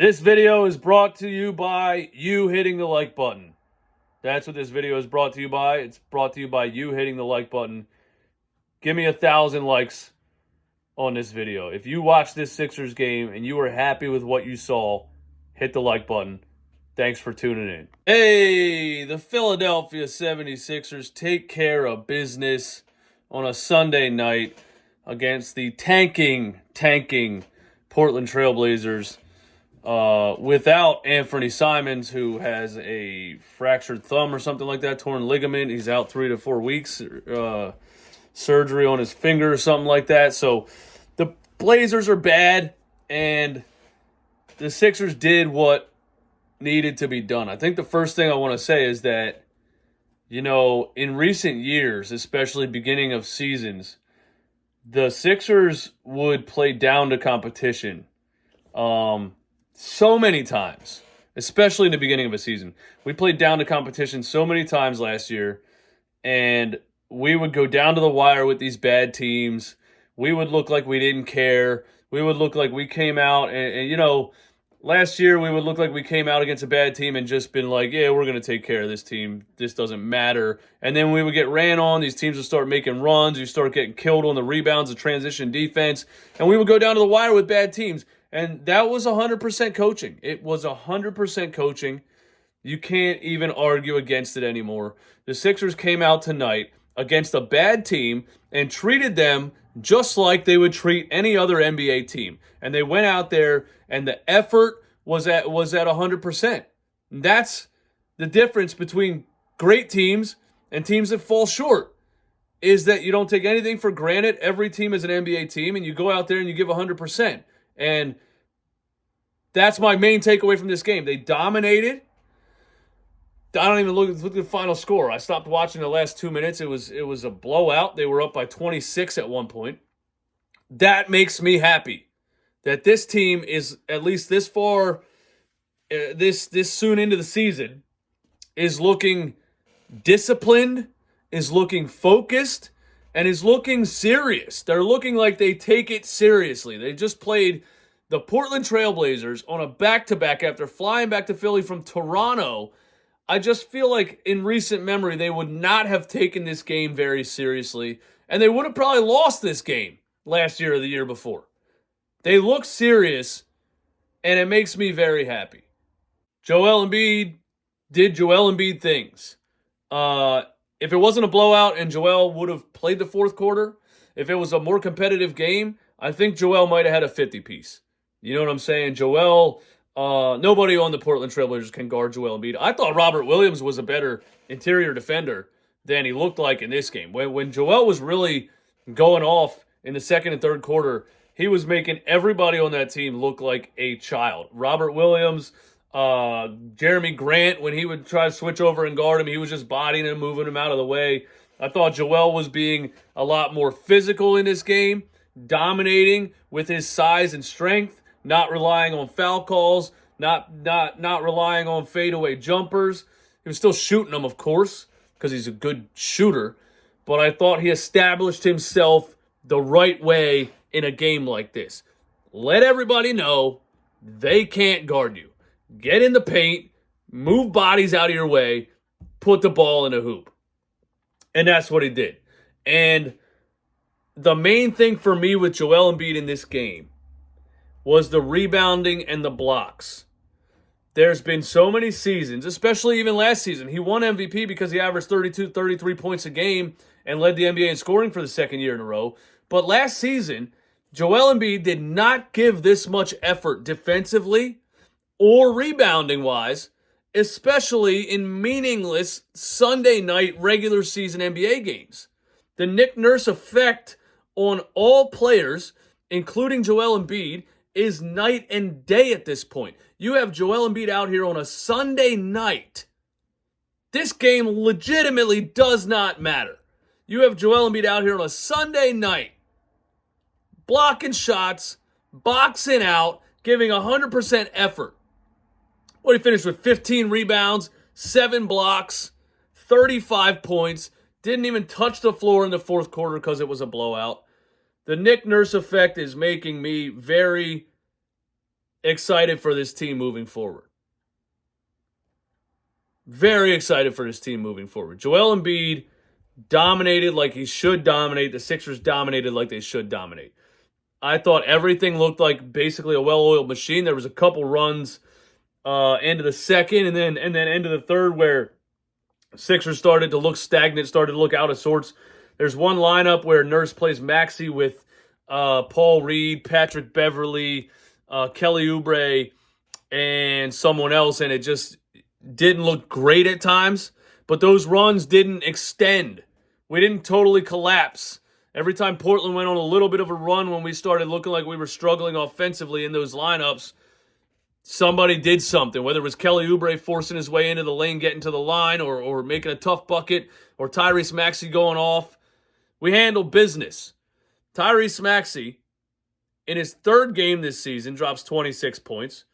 This video is brought to you by you hitting the like button. That's what this video is brought to you by. It's brought to you by you hitting the like button. Give me 1,000 likes on this video. If you watched this Sixers game and you were happy with what you saw, hit the like button. Thanks for tuning in. Hey, the Philadelphia 76ers take care of business on a Sunday night against the tanking Portland Trailblazers. Without Anthony Simons, who has a fractured thumb or something like that, torn ligament. He's out 3 to 4 weeks, surgery on his finger or something like that. So the Blazers are bad, and the Sixers did what needed to be done. I think the first thing I want to say is that, in recent years, especially beginning of seasons, the Sixers would play down to competition. So many times, especially in the beginning of a season. We played down to competition so many times last year, and we would go down to the wire with these bad teams. We would look like we didn't care. We would look like we came out, and last year we would look like we came out against a bad team and just been like, yeah, we're going to take care of this team. This doesn't matter. And then we would get ran on. These teams would start making runs. You start getting killed on the rebounds, the transition defense, and we would go down to the wire with bad teams. And that was 100% coaching. It was 100% coaching. You can't even argue against it anymore. The Sixers came out tonight against a bad team and treated them just like they would treat any other NBA team. And they went out there and the effort was at 100%. And that's the difference between great teams and teams that fall short, is that you don't take anything for granted. Every team is an NBA team, and you go out there and you give 100%. And that's my main takeaway from this game. They dominated. I don't even look at the final score. I stopped watching the last 2 minutes. It was a blowout. They were up by 26 at one point. That makes me happy that this team is, at least this far, this soon into the season, is looking disciplined, is looking focused, and is looking serious. They're looking like they take it seriously. They just played the Portland Trailblazers on a back-to-back after flying back to Philly from Toronto. I just feel like in recent memory, they would not have taken this game very seriously, and they would have probably lost this game last year or the year before. They look serious, and it makes me very happy. Joel Embiid did Joel Embiid things. If it wasn't a blowout and Joel would have played the fourth quarter, if it was a more competitive game, I think Joel might have had a 50-piece. You know what I'm saying? Joel, nobody on the Portland Trailblazers can guard Joel Embiid. I thought Robert Williams was a better interior defender than he looked like in this game. When Joel was really going off in the second and third quarter, he was making everybody on that team look like a child. Robert Williams, Jeremy Grant, when he would try to switch over and guard him, he was just bodying him, moving him out of the way. I thought Joel was being a lot more physical in this game, dominating with his size and strength, not relying on foul calls, not relying on fadeaway jumpers. He was still shooting them, of course, because he's a good shooter. But I thought he established himself the right way in a game like this. Let everybody know they can't guard you. Get in the paint, move bodies out of your way, put the ball in a hoop. And that's what he did. And the main thing for me with Joel Embiid in this game was the rebounding and the blocks. There's been so many seasons, especially even last season. He won MVP because he averaged 32, 33 points a game and led the NBA in scoring for the second year in a row. But last season, Joel Embiid did not give this much effort defensively or rebounding-wise, especially in meaningless Sunday night regular season NBA games. The Nick Nurse effect on all players, including Joel Embiid, is night and day at this point. You have Joel Embiid out here on a Sunday night. This game legitimately does not matter. You have Joel Embiid out here on a Sunday night, blocking shots, boxing out, giving 100% effort. He finished with 15 rebounds, 7 blocks, 35 points. Didn't even touch the floor in the fourth quarter because it was a blowout. The Nick Nurse effect is making me very excited for this team moving forward. Very excited for this team moving forward. Joel Embiid dominated like he should dominate. The Sixers dominated like they should dominate. I thought everything looked like basically a well-oiled machine. There was a couple runs into the second and then into the third where Sixers started to look stagnant, started to look out of sorts. There's one lineup where Nurse plays Maxi with Paul Reed, Patrick Beverly, Kelly Oubre, and someone else, and it just didn't look great at times. But those runs didn't extend. We didn't totally collapse. Every time Portland went on a little bit of a run when we started looking like we were struggling offensively in those lineups, somebody did something, whether it was Kelly Oubre forcing his way into the lane, getting to the line, or making a tough bucket, or Tyrese Maxi going off. We handled business. Tyrese Maxi, in his third game this season, drops 26 points.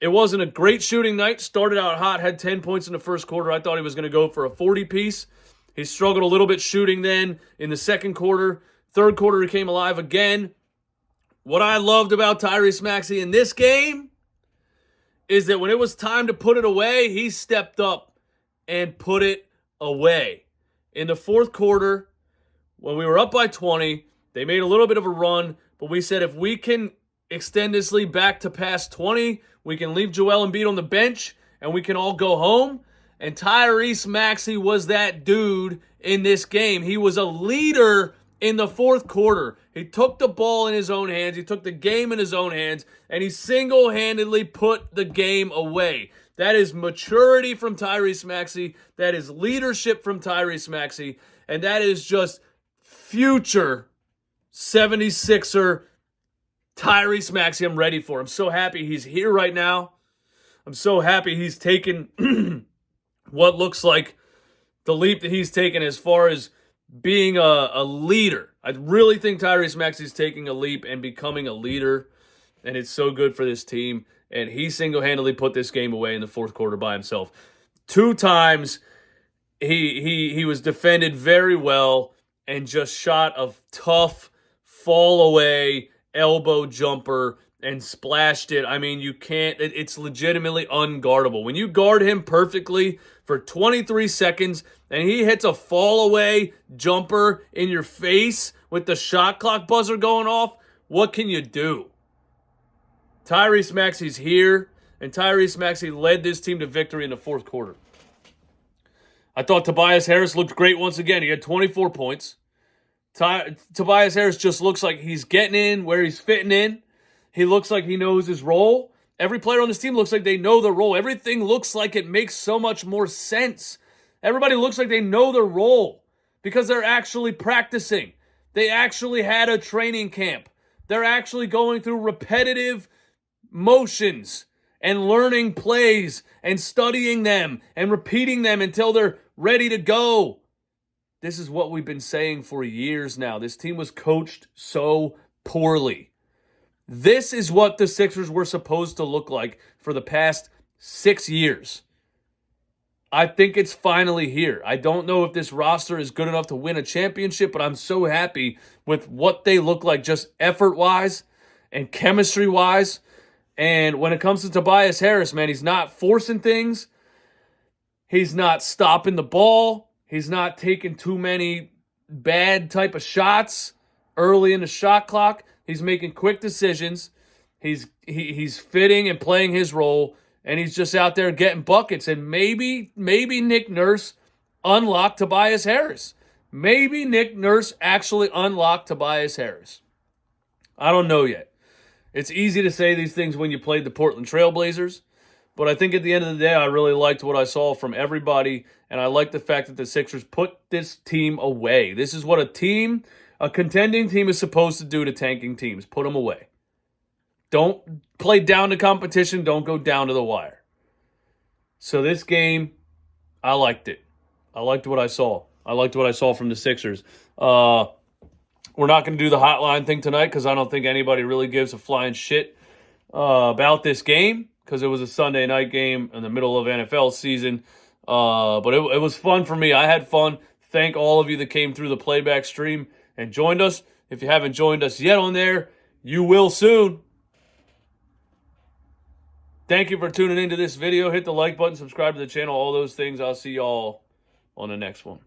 It wasn't a great shooting night. Started out hot, had 10 points in the first quarter. I thought he was going to go for a 40-piece. He struggled a little bit shooting then in the second quarter. Third quarter, he came alive again. What I loved about Tyrese Maxi in this game is that when it was time to put it away, he stepped up and put it away. In the fourth quarter, when we were up by 20, they made a little bit of a run, but we said if we can extend this lead back to past 20, we can leave Joel Embiid on the bench, and we can all go home. And Tyrese Maxi was that dude in this game. He was a leader in the fourth quarter. He took the ball in his own hands. He took the game in his own hands, and he single-handedly put the game away. That is maturity from Tyrese Maxi. That is leadership from Tyrese Maxi. And that is just future 76er Tyrese Maxi. I'm ready for him. I'm so happy he's here right now. I'm so happy he's taken what looks like the leap that he's taken as far as being a leader. I really think Tyrese Maxey's taking a leap and becoming a leader, and it's so good for this team. And he single-handedly put this game away in the fourth quarter by himself. 2 times he was defended very well and just shot a tough fall-away elbow jumper and splashed it. I mean, you can't, it's legitimately unguardable. When you guard him perfectly for 23 seconds and he hits a fall-away jumper in your face with the shot clock buzzer going off, what can you do? Tyrese Maxey's here, and Tyrese Maxey led this team to victory in the fourth quarter. I thought Tobias Harris looked great once again. He had 24 points. Tobias Harris just looks like he's getting in where he's fitting in. He looks like he knows his role. Every player on this team looks like they know their role. Everything looks like it makes so much more sense. Everybody looks like they know their role because they're actually practicing. They actually had a training camp. They're actually going through repetitive motions and learning plays and studying them and repeating them until they're ready to go. This is what we've been saying for years now. This team was coached so poorly. This is what the Sixers were supposed to look like for the past 6 years. I think it's finally here. I don't know if this roster is good enough to win a championship, but I'm so happy with what they look like just effort-wise and chemistry-wise. And when it comes to Tobias Harris, man, he's not forcing things. He's not stopping the ball. He's not taking too many bad type of shots early in the shot clock. He's making quick decisions. He's fitting and playing his role, and he's just out there getting buckets. And maybe Nick Nurse unlocked Tobias Harris. Maybe Nick Nurse actually unlocked Tobias Harris. I don't know yet. It's easy to say these things when you played the Portland Trailblazers, but I think at the end of the day, I really liked what I saw from everybody, and I like the fact that the Sixers put this team away. This is what a contending team is supposed to do to tanking teams. Put them away. Don't play down to competition. Don't go down to the wire. So this game, I liked it. I liked what I saw. I liked what I saw from the Sixers. We're not going to do the hotline thing tonight because I don't think anybody really gives a flying shit about this game because it was a Sunday night game in the middle of NFL season. But it was fun for me. I had fun. Thank all of you that came through the playback stream and joined us. If you haven't joined us yet on there, you will soon. Thank you for tuning into this video. Hit the like button, subscribe to the channel, all those things. I'll see y'all on the next one.